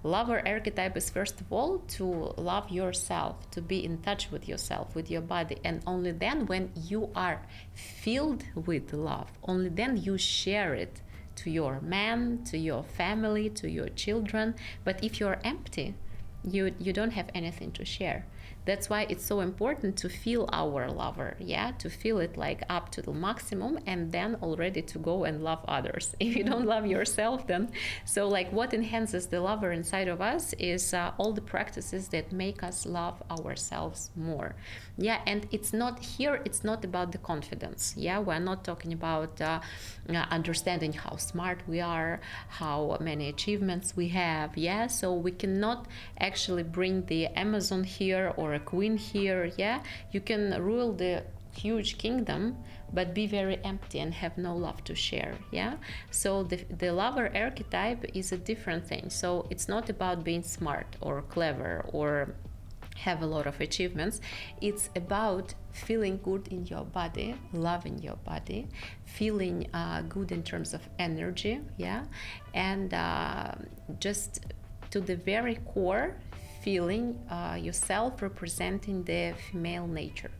Lover archetype is, first of all, to love yourself, to be in touch with yourself, with your body, and only then, when you are filled with love, only then you share it to your man, to your family, to your children. But if you're empty, you don't have anything to share. That's why it's so important to feel our lover, yeah, to feel it like up to the maximum, and then already to go and love others. If you don't love yourself, then so like what enhances the lover inside of us is all the practices that make us love ourselves more. Yeah, and it's not about the confidence. Yeah, we're not talking about understanding how smart we are, how many achievements we have. Yeah, so we cannot actually bring the Amazon here or a queen here. Yeah, you can rule the huge kingdom but be very empty and have no love to share. Yeah, so the lover archetype is a different thing. So it's not about being smart or clever or have a lot of achievements. It's about feeling good in your body, loving your body, feeling good in terms of energy, yeah, and just to the very core feeling yourself representing the female nature.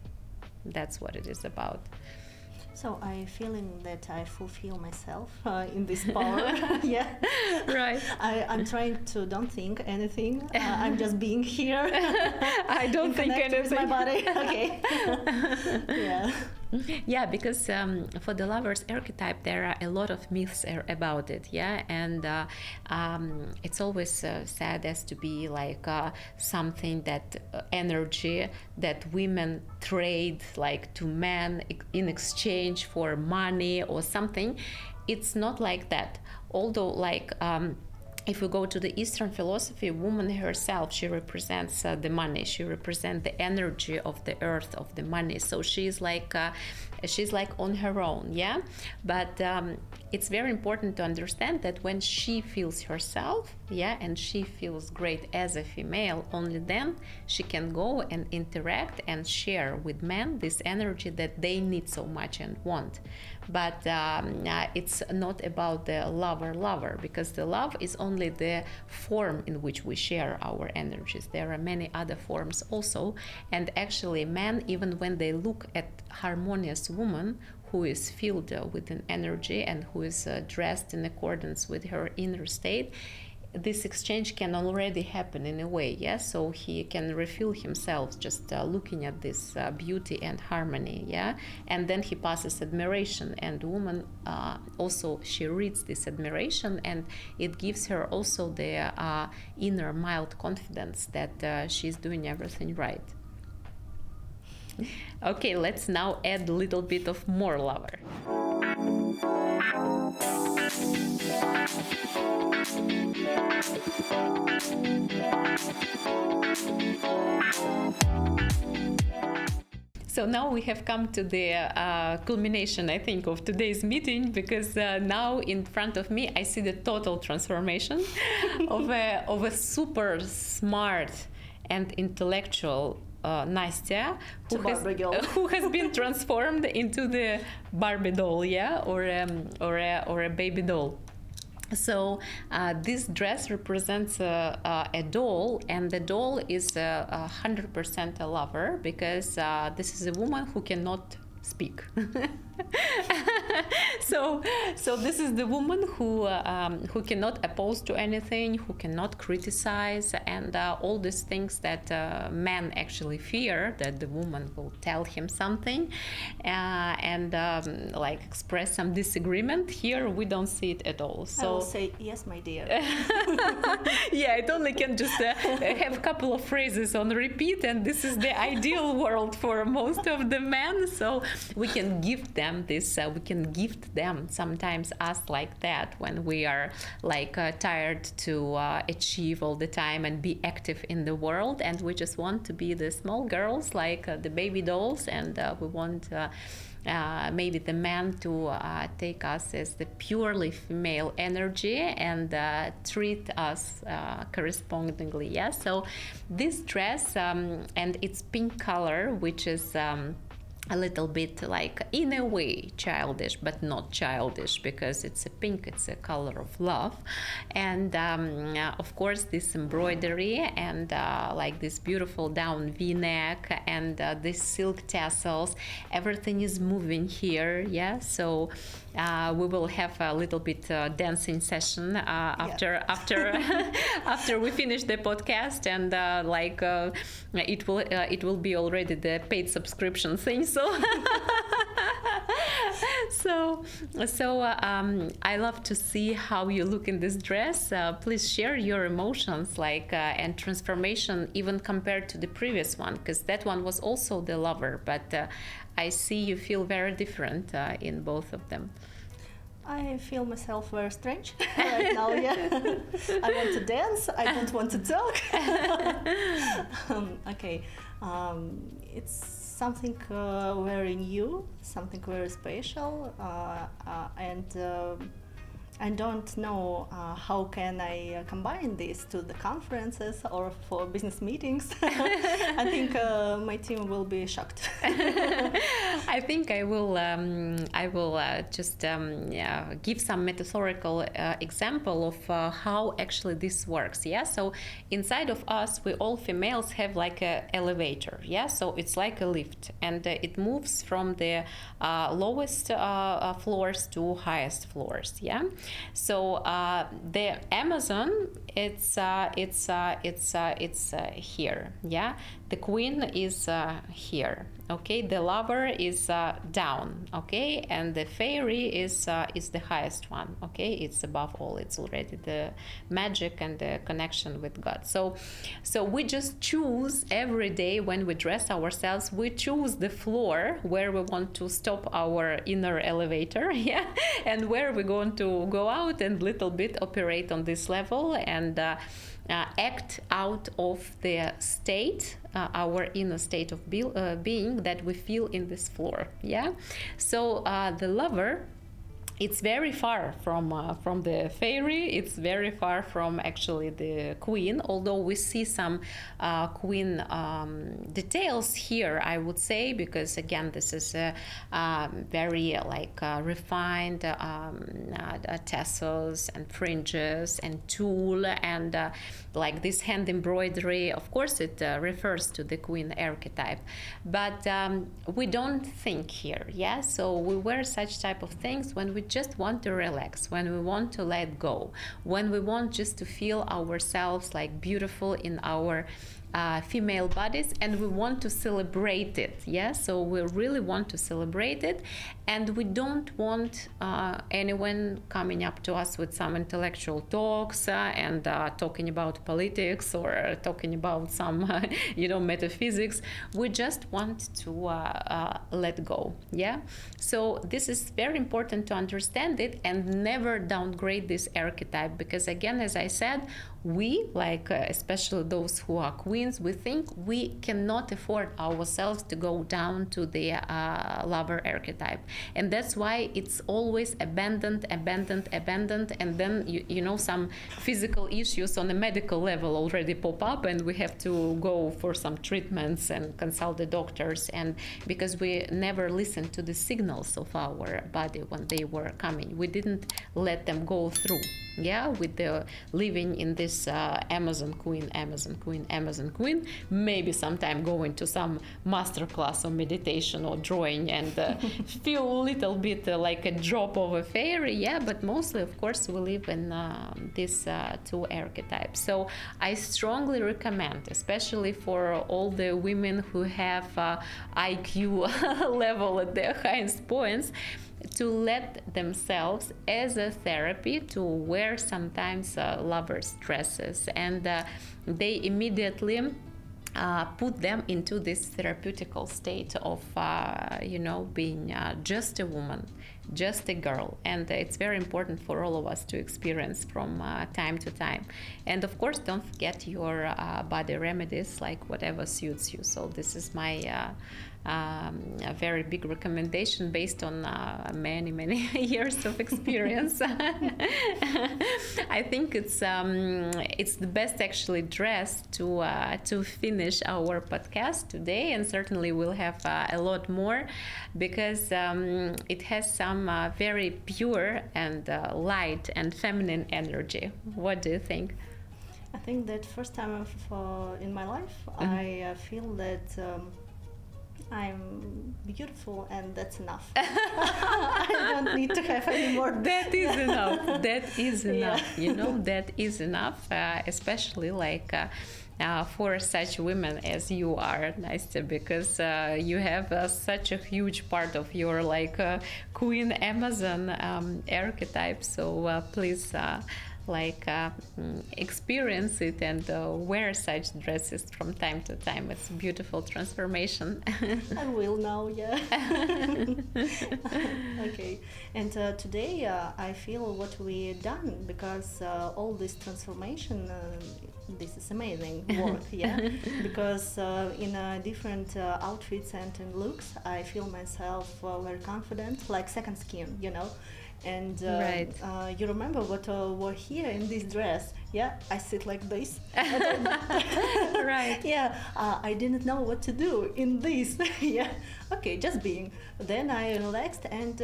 That's what it is about.
So I feeling that I fulfill myself in this power. Yeah,
right.
I'm trying to don't think anything. I'm just being here.
I don't think anything.
With my body. Okay. Yeah.
Yeah, because for the lover's archetype, there are a lot of myths about it, yeah, and it's always said as to be like something that energy that women trade like to men in exchange for money or something. It's not like that. Although like if we go to the Eastern philosophy, woman herself, she represents the money. She represents the energy of the earth, of the money. So she's like on her own, yeah. But it's very important to understand that when she feels herself, yeah, and she feels great as a female, only then she can go and interact and share with men this energy that they need so much and want. But it's not about the lover, because the love is only the form in which we share our energies. There are many other forms also, and actually men, even when they look at harmonious woman who is filled with an energy and who is dressed in accordance with her inner state, this exchange can already happen in a way, yes. So he can refill himself just looking at this beauty and harmony, yeah. And then he passes admiration, and woman also she reads this admiration, and it gives her also the inner mild confidence that she's doing everything right. Okay, let's now add a little bit of more lover. So now we have come to the culmination, I think, of today's meeting, because now in front of me I see the total transformation of a super smart and intellectual Nastya, who has been transformed into the Barbie doll, yeah, or a baby doll. So this dress represents a doll, and the doll is 100% a lover, because this is a woman who cannot speak. So this is the woman who cannot oppose to anything, who cannot criticize, and all these things that men actually fear, that the woman will tell him something and like express some disagreement. Here we don't see it at all. So
I will say yes, my dear.
Yeah, it only can just have a couple of phrases on repeat, and this is the ideal world for most of the men. So we can gift them this. We can gift them sometimes us like that when we are like tired to achieve all the time and be active in the world, and we just want to be the small girls like the baby dolls, and we want maybe the man to take us as the purely female energy and treat us correspondingly. Yeah, so this dress and its pink color, which is a little bit like, in a way, childish, but not childish, because it's a pink, it's a color of love. And of course this embroidery and like this beautiful down v-neck and these silk tassels, everything is moving here. Yeah, so we will have a little bit dancing session after after we finish the podcast, and it will be already the paid subscription thing. So I love to see how you look in this dress. Please share your emotions, and transformation, even compared to the previous one, because that one was also the lover, but I see you feel very different in both of them.
I feel myself very strange right now, yeah. I want to dance, I don't want to talk. Okay, it's something very new, something very special, and I don't know how can I combine this to the conferences or for business meetings. I think my team will be shocked.
I think I will just give some metaphorical example of how actually this works. Yeah, so inside of us, we all females have like a elevator. Yeah, so it's like a lift, and it moves from the lowest floors to highest floors. Yeah. So the Amazon, it's here. Yeah, the queen is here. Okay, the lover is down. Okay, and the fairy is the highest one. Okay, it's above all. It's already the magic and the connection with God. So we just choose every day when we dress ourselves. We choose the floor where we want to stop our inner elevator. Yeah, and where we're going to go out and little bit operate on this level and act out of the state, our inner state of being that we feel in this floor. Yeah, so the lover, it's very far from the fairy. It's very far from actually the queen, although we see some queen details here, I would say, because again this is a very refined tassels and fringes and tulle and like this hand embroidery. Of course it refers to the queen archetype, but we don't think here. Yeah, so we wear such type of things when we just want to relax, when we want to let go, when we want just to feel ourselves like beautiful in our female bodies, and we want to celebrate it. Yeah, so we really want to celebrate it, and we don't want anyone coming up to us with some intellectual talks and talking about politics or talking about some metaphysics. We just want to let go. Yeah, so this is very important to understand it and never downgrade this archetype, because again, as I said, we, especially those who are queens, we think we cannot afford ourselves to go down to the lover archetype, and that's why it's always abandoned, and then some physical issues on a medical level already pop up, and we have to go for some treatments and consult the doctors, and because we never listened to the signals of our body when they were coming, we didn't let them go through. Yeah, with the living in this Amazon queen, maybe sometime going to some master class or meditation or drawing and feel a little bit like a drop of a fairy. Yeah, but mostly, of course, we live in these two archetypes. So I strongly recommend, especially for all the women who have IQ level at their highest points, to let themselves as a therapy to wear sometimes lovers' dresses, and they immediately put them into this therapeutical state of being just a woman, just a girl. And it's very important for all of us to experience from time to time. And of course, don't forget your body remedies, like whatever suits you. So this is my a very big recommendation based on many years of experience. I think it's the best actually dress to finish our podcast today, and certainly we'll have a lot more, because it has some very pure and light and feminine energy. What do you think?
I think that first time in my life, I feel that I'm beautiful, and that's enough. I don't need to have any more.
That is enough. That is enough.
Yeah.
You know, that is enough, especially like for such women as you are, Nastya, because you have such a huge part of your Queen Amazon archetype. So please. Experience it and wear such dresses from time to time. It's a beautiful transformation.
I will now, yeah. Okay. And today I feel what we done, because all this transformation, this is amazing work, yeah. Because in different outfits and in looks, I feel myself very confident, like second skin, you know. And
right.
You remember what were here in this dress? Yeah, I sit like this.
Right.
Yeah, I didn't know what to do in this. Yeah, okay, just being. Then I relaxed, and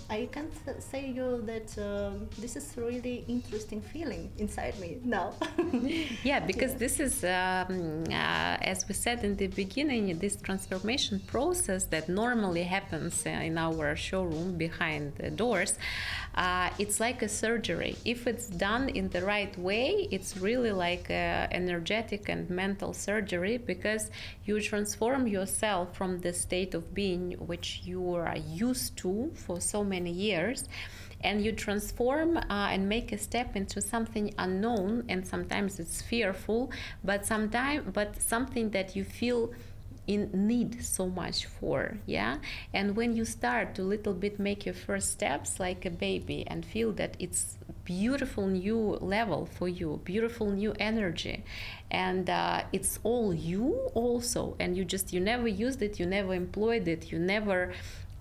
I can say you that this is really interesting feeling inside me now.
Yeah, because this is, as we said in the beginning, this transformation process that normally happens in our showroom behind the doors. It's like a surgery. If it's done in the right way, it's really like energetic and mental surgery, because you transform yourself from the state of being which you are used to for so many years, and you transform and make a step into something unknown, and sometimes it's fearful, but something that you feel in need so much for, yeah. And when you start to little bit make your first steps like a baby and feel that it's beautiful new level for you, beautiful new energy, and it's all you also, and you never used it, you never employed it, you never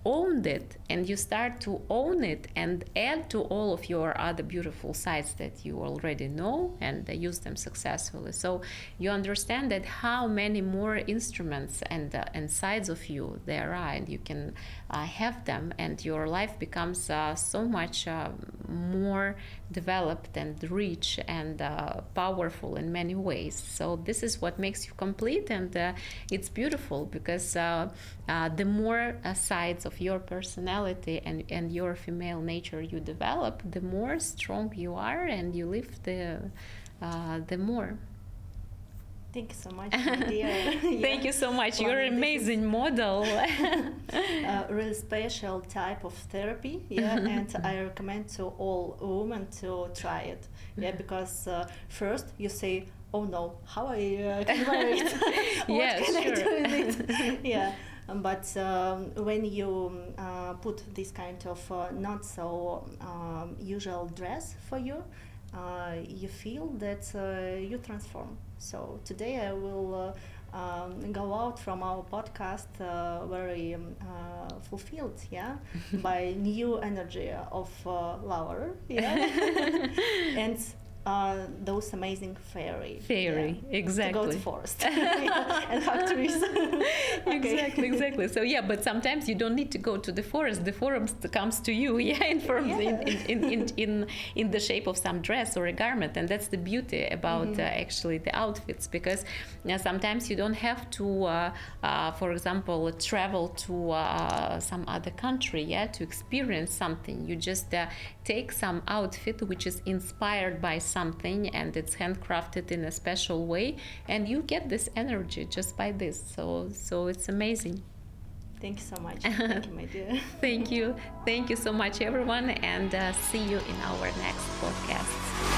owned it, and you start to own it and add to all of your other beautiful sides that you already know and use them successfully. So you understand that how many more instruments and sides of you there are, and you can have them, and your life becomes so much more developed and rich and powerful in many ways. So this is what makes you complete, and it's beautiful, because the more sides of your personality and your female nature you develop, the more strong you are, and you live the more.
Thank you so much, my dear. Yeah.
Thank you so much. You're an amazing model.
Really special type of therapy, yeah, and I recommend to all women to try it, yeah, because first you say, oh no, how I can wear it? What
Yeah,
can
sure.
I do with it? Yeah. But when you put this kind of not so usual dress for you, you feel that you transform. So today I will go out from our podcast very fulfilled, yeah, by new energy of laughter, yeah, and those amazing fairy,
yeah, exactly,
to go to forest and hug trees.
Okay. Exactly. So yeah, but sometimes you don't need to go to the forest. The forest comes to you, yeah, in the shape of some dress or a garment, and that's the beauty about actually the outfits, because sometimes you don't have to, for example, travel to some other country, yeah, to experience something. You just take some outfit which is inspired by something, and it's handcrafted in a special way, and you get this energy just by this. So it's amazing.
Thank you so much. Thank you, my dear.
Thank you so much, everyone, and see you in our next podcast.